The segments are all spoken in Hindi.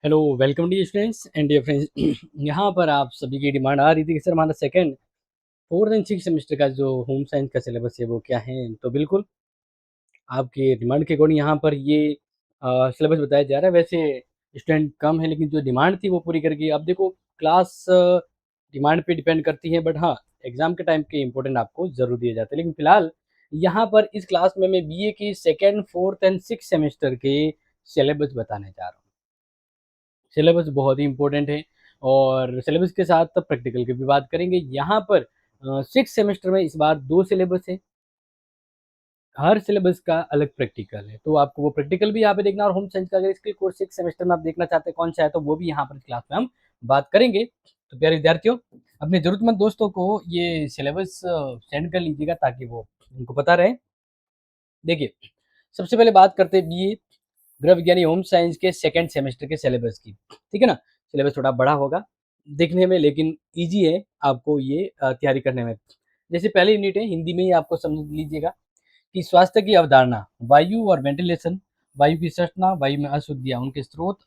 Hello, welcome dear students and dear friends. यहाँ पर आप सभी की डिमांड आ रही थी कि सर हमारा second fourth and six semester का जो होम साइंस का सिलेबस है वो क्या है। तो बिल्कुल आपके डिमांड के अकॉर्डिंग यहाँ पर ये सिलेबस बताया जा रहा है। वैसे स्टूडेंट कम है लेकिन जो डिमांड थी वो पूरी कर गई। अब देखो क्लास डिमांड पे डिपेंड करती है, बट हाँ एग्जाम के टाइम के इम्पोर्टेंट आपको जरूर दिए जाते हैं। लेकिन फिलहाल यहाँ पर इस क्लास में मैं बीए की second fourth and six semester के सिलेबस बताने जा रहा हूँ। सिलेबस बहुत ही इंपॉर्टेंट है और सिलेबस के साथ प्रैक्टिकल की भी बात करेंगे। यहाँ पर सिक्स सेमेस्टर में इस बार दो सिलेबस है, हर सिलेबस का अलग प्रैक्टिकल है, तो आपको वो प्रैक्टिकल भी यहाँ पे देखना। और होम साइंस का अगर इसके कोर्स सिक्स सेमेस्टर में आप देखना चाहते हैं कौन सा है तो वो भी यहाँ पर क्लास में हम बात करेंगे। तो प्यारे विद्यार्थियों, अपने जरूरतमंद दोस्तों को ये सिलेबस सेंड कर लीजिएगा ताकि वो उनको पता रहे। देखिए, सबसे पहले बात करते हैं बीए गृह विज्ञानी होम साइंस के सेकंड सेमेस्टर के सिलेबस की। ठीक है ना। सिलेबस थोड़ा बड़ा होगा देखने में, लेकिन इजी है आपको ये तैयारी करने में। जैसे पहले यूनिट है, हिंदी में ही आपको समझ लीजिएगा कि स्वास्थ्य की अवधारणा, वायु और वेंटिलेशन, वायु की संरचना, वायु में अशुद्धियां, उनके स्रोत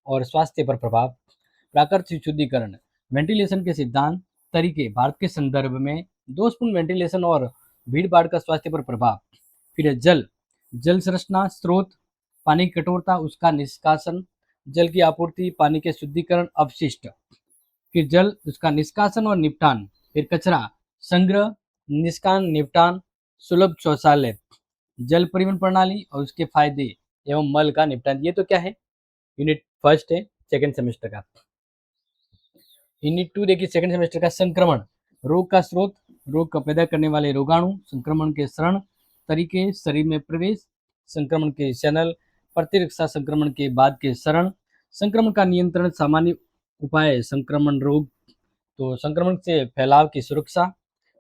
और स्वास्थ्य पर प्रभाव, प्राकृतिक शुद्धिकरण, वेंटिलेशन के सिद्धांत, तरीके भारत के संदर्भ में, दोषपूर्ण वेंटिलेशन और भीड़ भाड़ का स्वास्थ्य पर प्रभाव। फिर है जल, जल संरचना, स्रोत, पानी की कठोरता, उसका निष्कासन, जल की आपूर्ति, पानी के शुद्धिकरण, अपशिष्ट, फिर जल उसका निष्कासन और निपटान, फिर कचरा संग्रह, निष्कासन, निपटान, सुलभ शौचालय, जल परिवहन प्रणाली और उसके फायदे एवं मल का निपटान। ये तो क्या है, यूनिट फर्स्ट है सेकंड सेमेस्टर का। यूनिट टू देखिए सेकंड सेमेस्टर का संक्रमण, रोग का स्रोत, रोग का पैदा करने वाले रोगाणु, संक्रमण के शरण, तरीके, शरीर में प्रवेश, संक्रमण के चैनल, प्रतिरक्षा संक्रमण के बाद के शरण, संक्रमण का नियंत्रण, सामान्य उपाय संक्रमण रोग, तो संक्रमण से फैलाव की सुरक्षा,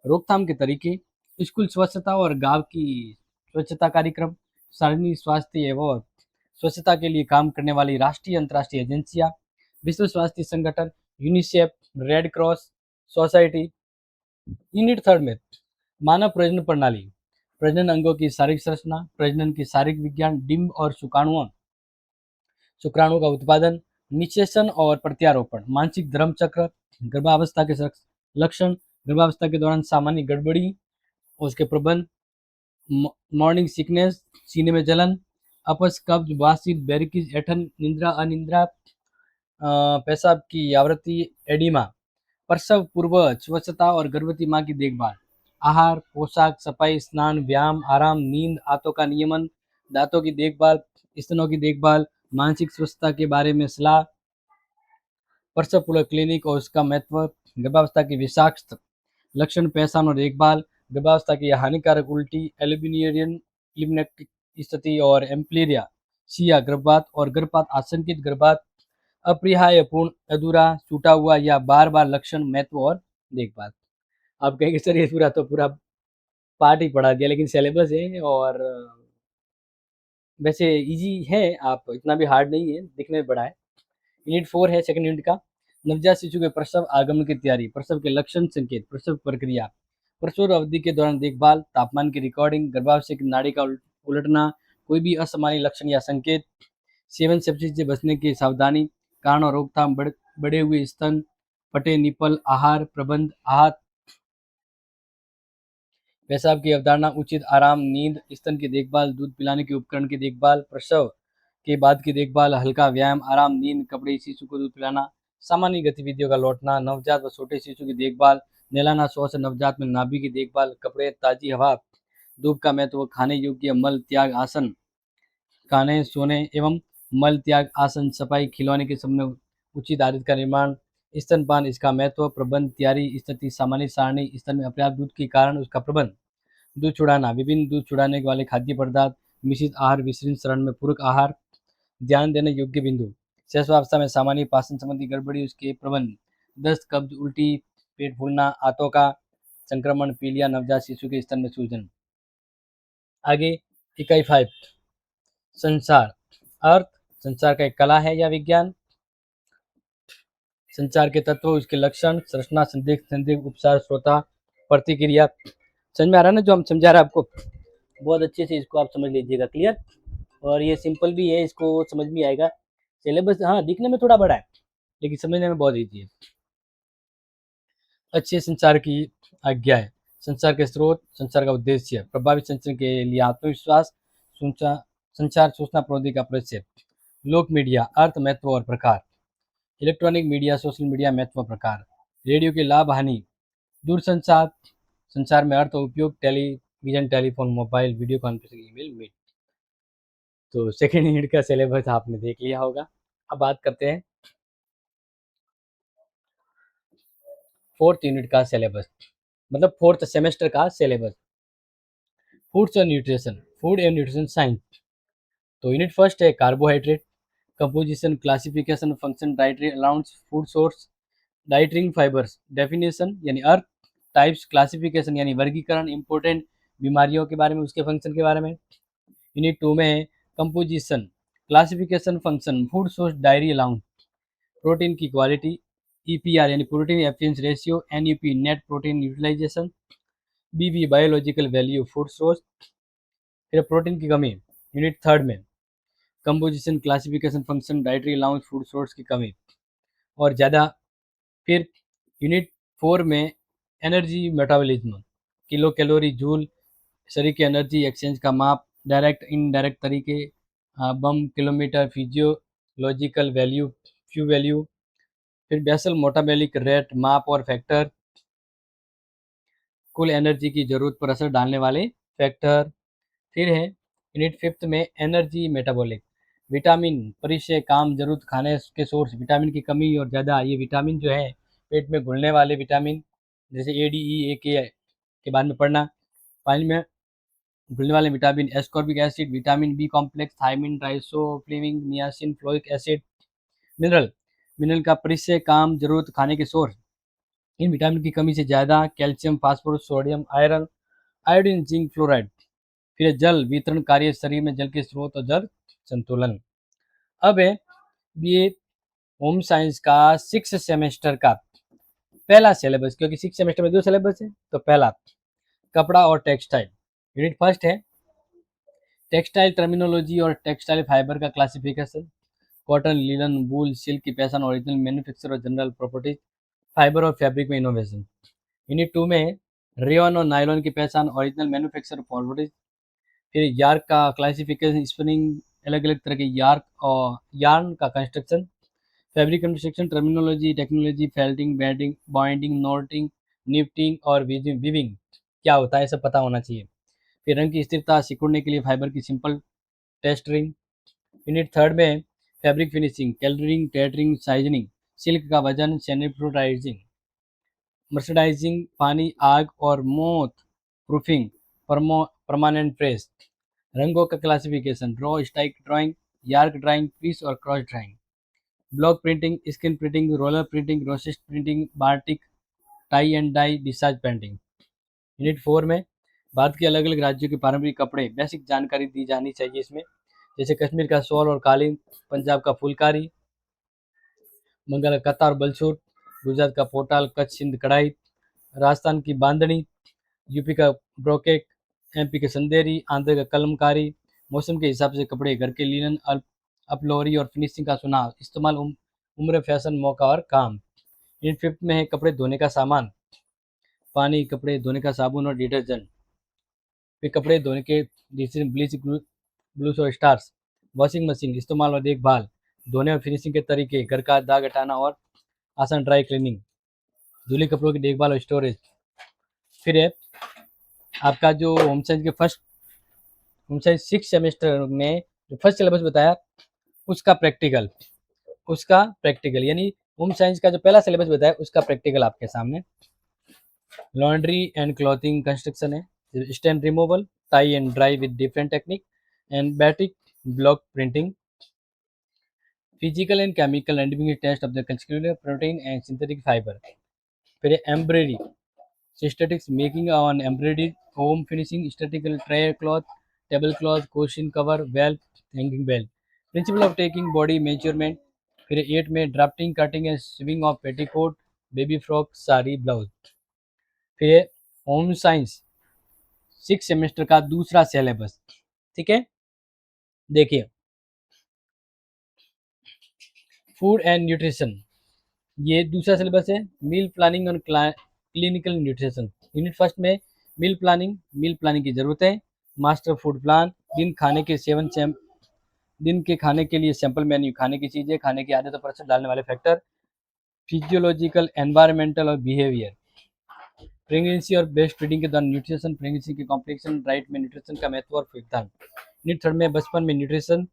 रोकथाम के तरीके, स्कूल स्वच्छता और गांव की स्वच्छता कार्यक्रम, सार्वजनिक स्वास्थ्य एवं स्वच्छता के लिए काम करने वाली राष्ट्रीय अंतर्राष्ट्रीय एजेंसियां, विश्व स्वास्थ्य संगठन, UNICEF, red cross society. Unit third में मानव प्रजनन प्रणाली, प्रजनन अंगों की शारीरिक संरचना, प्रजनन की शारीरिक विज्ञान, डिंब और शुक्राणु का उत्पादन, निषेचन और प्रत्यारोपण, मानसिक धर्म चक्र, गर्भावस्था के लक्षण, गर्भावस्था के दौरान सामान्य गड़बड़ी, उसके प्रबंध, मॉर्निंग सिकनेस, सीने में जलन, अपच, कब्ज, वासित, बेरिकिस, ऐठन, निंद्रा, अनिंद्रा, पेशाब की आवृत्ति, एडिमा, प्रसव पूर्व स्वच्छता और गर्भवती माँ की देखभाल, आहार, पोशाक, सफाई, स्नान, व्यायाम, आराम, नींद, आंतों का नियमन, दांतों की देखभाल, स्तनों की देखभाल, मानसिक स्वच्छता के बारे में सलाह, प्रसव पूर्व क्लिनिक और उसका महत्व, गर्भावस्था की विषाक्त लक्षण, पहचान और देखभाल, गर्भावस्था की हानिकारक उल्टी, एल्यूमिनियरियन इलिमिनेटिक स्थिति और एम्प्लीरिया, सिया गर्भपात और गर्भपात, आशंकित गर्भपात, अपरिहार्यपूर्ण, अधूरा, छूटा हुआ या बार बार लक्षण, महत्व और देखभाल। आप कहेंगे सर ये पूरा तो पूरा पार्ट ही पढ़ा दिया, लेकिन सिलेबस है और वैसे इजी है, आप इतना भी हार्ड नहीं है, दिखने में बड़ा है। यूनिट फोर है सेकंड यूनिट का, नवजात शिशु के प्रसव आगमन की तैयारी, प्रसव के लक्षण संकेत, प्रसव प्रक्रिया, प्रसव अवधि के दौरान देखभाल, तापमान की रिकॉर्डिंग, गर्भाशय की नाड़ी का उलटना, कोई भी असामान्य लक्षण या संकेत, सेवन सेप्सिस से बचने की सावधानी, कारण और रोकथाम, बढ़े हुए स्तन, फटे निपल, आहार प्रबंध, आहत पेशाब की अवधारणा, उचित आराम, नींद, स्तन की देखभाल, दूध पिलाने के उपकरण की देखभाल, प्रसव के बाद की देखभाल, हल्का व्यायाम, आराम, नींद, कपड़े, शिशु को दूध पिलाना, सामान्य गतिविधियों का लौटना, नवजात व छोटे शिशु की देखभाल, नहलाना, शौच, नवजात में नाभि की देखभाल, कपड़े, ताजी हवा, धूप का महत्व, खाने योग्य मल त्याग आसन, खाने सोने एवं मल त्याग आसन, सफाई, खिलौने के सामने उचित आदत का निर्माण, स्तनपान इसका महत्व, प्रबंध, तैयारी, स्थिति, सामान्य सारणी, स्तन में अपर्याप्त दूध के कारण उसका प्रबंध, दूध छुड़ाना, विभिन्न दूध छुड़ाने वाले खाद्य पदार्थ, मिश्रित आहार, विस्तृत शरण में पूरक आहार, ध्यान देने योग्य बिंदु, शैशवावस्था में सामान्य पाचन संबंधी गड़बड़ी, उसके प्रबंध, दस्त, कब्ज, उल्टी, पेट फूलना, आंतों का संक्रमण, पीलिया, नवजात शिशु के स्तन में सूजन। आगे इकाई 5 संसार, अर्थ, संसार का एक कला है या विज्ञान, संचार के तत्व, उसके लक्षण, संरचना, संदिग्ध, संदिग्ध, उपचार, श्रोता, प्रतिक्रिया। समझ में आ रहा है ना जो हम समझा रहे हैं आपको, बहुत अच्छे से इसको आप समझ लीजिएगा, क्लियर। और ये सिंपल भी है, इसको समझ में आएगा। सिलेबस हाँ, दिखने में थोड़ा बड़ा है, लेकिन समझने में बहुत ईज़ी है। अच्छे संचार की आज्ञा है, संचार के स्रोत, संचार का उद्देश्य, प्रभावी संचार के लिए आत्मविश्वास, संचार संचार सूचना प्रौद्योगिकी का परिचय, लोक मीडिया, अर्थ, महत्व और प्रकार, इलेक्ट्रॉनिक मीडिया, सोशल मीडिया, महत्व, प्रकार, रेडियो के लाभ, हानि, दूरसंचार, संचार में अर्थ और उपयोग, television, telephone, mobile, video conferencing, email, meet. तो सेकेंड यूनिट का सिलेबस आपने देख लिया होगा। अब बात करते हैं फोर्थ यूनिट का सिलेबस, मतलब फोर्थ सेमेस्टर का सिलेबस। फूड्स और nutrition, food and nutrition science. तो यूनिट फर्स्ट है carbohydrate, composition, classification, function, dietary allowance, food source, dietary fibres, definition यानी अर्थ, टाइप्स, क्लासिफिकेशन यानी वर्गीकरण, इंपॉर्टेंट बीमारियों के बारे में, उसके फंक्शन के बारे में। यूनिट टू में है composition, classification, function, food source, dietary allowance, protein की क्वालिटी, ईपीआर यानी protein efficiency ratio, NUP net protein utilisation, BV biological value food source. फिर प्रोटीन की कमी यूनिट थर्ड में, composition, classification, function, dietary allowance, food source की कमी और ज़्यादा। फिर यूनिट फोर में energy metabolism, kilo calorie joule, शरीर की एनर्जी एक्सचेंज का माप, डायरेक्ट इनडायरेक्ट तरीके, bomb calorimeter, physiological value, fuel value. फिर बेसल मोटाबेलिक रेट, माप और फैक्टर, कुल एनर्जी की जरूरत पर असर डालने वाले फैक्टर। फिर है यूनिट फिफ्थ में एनर्जी मेटाबॉलिक, विटामिन, परिचय, काम, जरूरत, खाने के सोर्स, विटामिन की कमी और ज़्यादा। ये विटामिन जो है पेट में घुलने वाले विटामिन, जैसे ए डी ई ए के बारे में पढ़ना। पानी में घुलने वाले vitamin, ascorbic acid, vitamin B complex, thiamine, riboflavin, niacin, folic acid. Mineral, mineral का परिचय, काम, जरूरत, खाने के सोर्स। इन विटामिन की कमी से ज़्यादा calcium, phosphorus, sodium, iron, iodine, zinc, fluoride. फिर जल वितरण कार्य, शरीर में जल के स्रोत और जल संतुलन। अब है ये होम साइंस का सिक्स सेमेस्टर का पहला सिलेबस, क्योंकि सिक्स सेमेस्टर में दो सिलेबस है, तो पहला कपड़ा और टेक्सटाइल। यूनिट फर्स्ट है टेक्सटाइल टर्मिनोलॉजी और टेक्सटाइल फाइबर का classification, cotton, linen, wool, silk की पहचान, ओरिजिनल मैन्युफैक्चर और जनरल प्रॉपर्टीज, फाइबर और फैब्रिक में इनोवेशन। यूनिट टू में रेयन और नायलॉन की पहचान, ओरिजिनल मैन्युफैक्चर प्रॉपर्टीज। फिर यार्क का क्लासिफिकेशन, स्पिनिंग, अलग अलग तरह के यार्क और यार्न का construction, fabric construction terminology, technology, felting, bonding, braiding, knotting, knitting और वीविंग क्या होता है सब पता होना चाहिए। फिर रंग की स्थिरता, सिकुड़ने के लिए फाइबर की सिंपल टेस्टरिंग। यूनिट थर्ड में fabric finishing, tailoring, teetering, साइजनिंग, silk का वजन, सैनिटाइजिंग, मर्सराइजिंग, पानी, आग और मोथ प्रूफिंग, परमानेंट प्रेस। रंगों का क्लासिफिकेशन, ड्रॉ, stock dyeing, yarn dyeing, piece और cross dyeing, block printing, screen printing, roller printing, resist printing, batik, tie and dye, discharge painting. Unit four में भारत के अलग अलग राज्यों के पारंपरिक कपड़े, बेसिक जानकारी दी जानी चाहिए इसमें, जैसे कश्मीर का शॉल और कालीन, पंजाब का फुलकारी, बंगाल का कत्ता और बलसूट, गुजरात का पोटाल, कच्छ, सिंध कढ़ाई, राजस्थान की बांधनी, यूपी का ब्रोकेट, एमपी के संदेरी, आंध्र का कलमकारी। मौसम के हिसाब से कपड़े, घर के लिनन, अपलोरी और फिनिशिंग का चुनाव, इस्तेमाल, उम्र, फैशन, मौका और काम। इन फिफ्थ में है कपड़े धोने का सामान, पानी, कपड़े धोने का साबुन और डिटर्जेंट। फिर कपड़े धोने के डिटर्जेंट, ब्लीच, ब्लूस और स्टार्स, वॉशिंग मशीन, इस्तेमाल और देखभाल, धोने और फिनिशिंग के तरीके, घर का दाग हटाना और आसान ड्राई क्लीनिंग, धुले कपड़ों की देखभाल और स्टोरेज। फिर है आपका जो होम साइंस के first home science six semester में जो फर्स्ट सिलेबस बताया उसका प्रैक्टिकल यानी होम साइंस का जो पहला सिलेबस बताया उसका प्रैक्टिकल आपके सामने। लॉन्ड्री एंड क्लॉथिंग कंस्ट्रक्शन है, stain removal, tie and dye with different technique, and batik, block printing, physical and chemical and test of the कंस्क्यूलर प्रोटीन एंड सिंथेटिक फाइबर। फिर embroidery, synthetics, making on embroidery, home finishing, स्टैटिकल tray cloth, table cloth, cushion cover, belt, hanging belt, principle of taking body measurement. फिर 8 में drafting, cutting and sewing of petticoat, baby frock, sari, blouse. फिर होम साइंस सिक्स सेमेस्टर का दूसरा सिलेबस, ठीक है। देखिए, 6 सेमेस्टर का दूसरा सिलेबस, 6 सेमेस्टर का दूसरा सिलेबस, 6 सेमेस्टर का दूसरा सिलेबस, ठीक है। देखिए, होम साइंस 6 सेमेस्टर का दूसरा सिलेबस, ठीक है। देखिए, होम साइंस 6 सेमेस्टर का दूसरा सिलेबस, ठीक है। देखिए, फूड एंड न्यूट्रिशन, ये दूसरा सिलेबस है। मील प्लानिंग और क्लिनिकल न्यूट्रिशन, यूनिट फर्स्ट में मील प्लानिंग की ज़रूरत है। मास्टर फूड प्लान, दिन के खाने के लिए सैंपल मेन्यू, खाने की चीज़ें, खाने की आदतों पर असर डालने वाले फैक्टर, फिजियोलॉजिकल, एनवायरमेंटल और बिहेवियर। प्रेगनेंसी और ब्रेस्ट फीडिंग के दौरान न्यूट्रिशन, प्रेगनेंसी के कॉम्प्लिकेशन, डाइट में न्यूट्रिशन का महत्व और योगदान। यूनिट थर्ड में बचपन में न्यूट्रिशन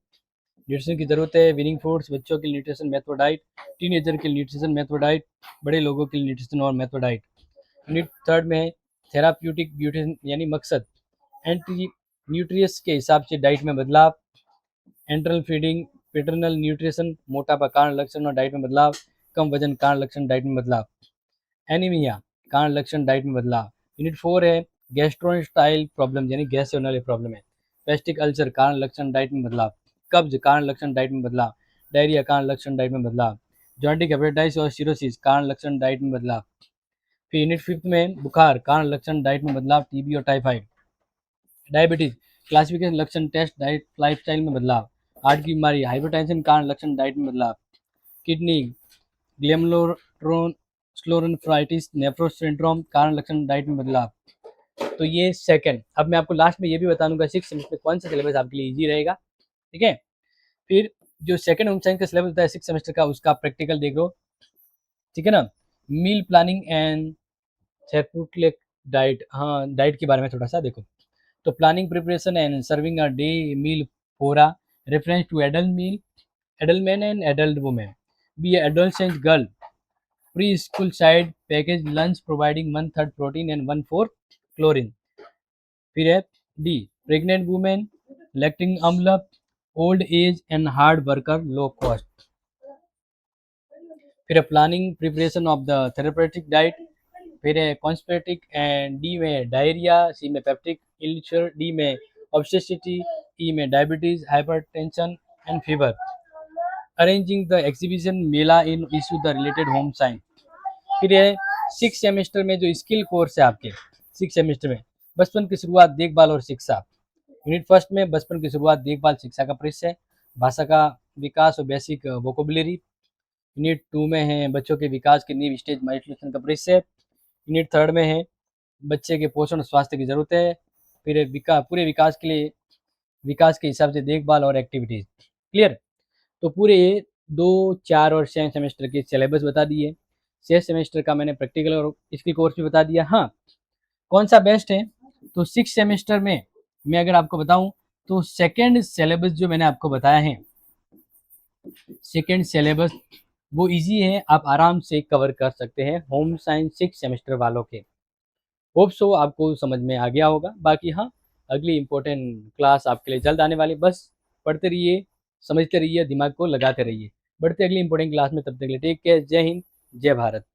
की जरूरत है। विनिंग फूड्स, बच्चों के लिए न्यूट्रिशन महत्व डाइट, टीनेजर के लिए न्यूट्रिशन महत्व डाइट, बड़े लोगों के लिए न्यूट्रिशन और महत्व डाइट। यूनिट थर्ड में है थेराप्यूटिक न्यूट्रिशन यानी मकसद, एंटी न्यूट्रियस के हिसाब से डाइट में बदलाव, एंट्रल फीडिंग, पेटर्नल न्यूट्रिशन, मोटापा कारण लक्षण और डाइट में बदलाव, कम वजन कारण लक्षण डाइट में बदलाव, एनीमिया कारण लक्षण डाइट में बदलाव। यूनिट फोर है गैस्ट्रोइंटेस्टाइनल प्रॉब्लम यानी गैस से होने वाले प्रॉब्लम है, पेस्टिक अल्सर कारण लक्षण डाइट में बदलाव, कब्ज कारण लक्षण डाइट में बदलाव, डायरिया कारण लक्षण डाइट में बदलाव, जॉइंटिक हेपेटाइटिस और सिरोसिस कारण लक्षण डाइट में बदलाव। फिर यूनिट फिफ्थ में बुखार कारण लक्षण डाइट में बदलाव, टीबी और टाइफाइड। डायबिटीज क्लासिफिकेशन लक्षण टेस्ट डाइट लाइफस्टाइल में बदलाव, हार्ट की बीमारी हाइपरटेंशन कारण लक्षण डाइट में बदलाव, किडनी ग्लेमरोस्लोरेफ्राइटिस नेफ्रोस सिंड्रोम कारण लक्षण डाइट में बदलाव। तो ये सेकंड। अब मैं आपको लास्ट में ये भी बता दूंगा सिक्स सेमेस्टर में कौन सा सिलेबस आपके लिए इजी रहेगा, ठीक है। फिर जो सेकंड होम साइंस का सिलेबस होता है सिक्स सेमेस्टर का, उसका प्रैक्टिकल देख लो, ठीक है ना। Meal planning and therapeutic diet, हाँ डाइट के बारे में थोड़ा सा देखो। तो planning preparation and serving a day meal for a, reference to adult man and adult women, B adolescent girl, preschool side package lunch providing 1/3 protein and 1/4 chlorine. फिर है डी प्रेग्नेंट वुमेन, लैक्टिंग अम्ल, old age and hard worker, low cost. फिर है planning preparation of the therapeutic diet, फिर है कॉन्स्पेटिक एंड डी में डायरिया, सी में पेप्टिक इल्सर, डी में ऑब्सेसिटी, ई में diabetes hypertension and fever. Arranging the exhibition Mela in issue the related home science. फिर है सिक्स सेमेस्टर में जो स्किल कोर्स है आपके सिक्स सेमेस्टर में, बचपन की शुरुआत देखभाल और शिक्षा। यूनिट फर्स्ट में बचपन की शुरुआत देखभाल शिक्षा का परिचय, भाषा का विकास और बेसिक वोकेबुलरी। यूनिट टू में है बच्चों के विकास की नींव स्टेज माइलस्टोन का परिचय। यूनिट थर्ड में है बच्चे के पोषण और स्वास्थ्य की जरूरत है। फिर है पूरे विकास के हिसाब से देखभाल और एक्टिविटीज। क्लियर। तो पूरे 2, 4 और 6 सेमेस्टर के सिलेबस बता दिए, 6 सेमेस्टर का मैंने प्रैक्टिकल और इसकी कोर्स भी बता दिया। हाँ, कौन सा बेस्ट है, तो सिक्स सेमेस्टर में मैं अगर आपको बताऊं तो सेकेंड सिलेबस जो मैंने आपको बताया है, सेकेंड सिलेबस वो इजी है, आप आराम से कवर कर सकते हैं होम साइंस सिक्स सेमेस्टर वालों के। होप सो आपको समझ में आ गया होगा। बाकी हाँ, अगली इंपॉर्टेंट क्लास आपके लिए जल्द आने वाली, बस पढ़ते रहिए, समझते रहिए, दिमाग को लगाते रहिए। बढ़ते अगली इंपॉर्टेंट क्लास में, तब तक के लिए टेक केयर, जय हिंद, जय भारत।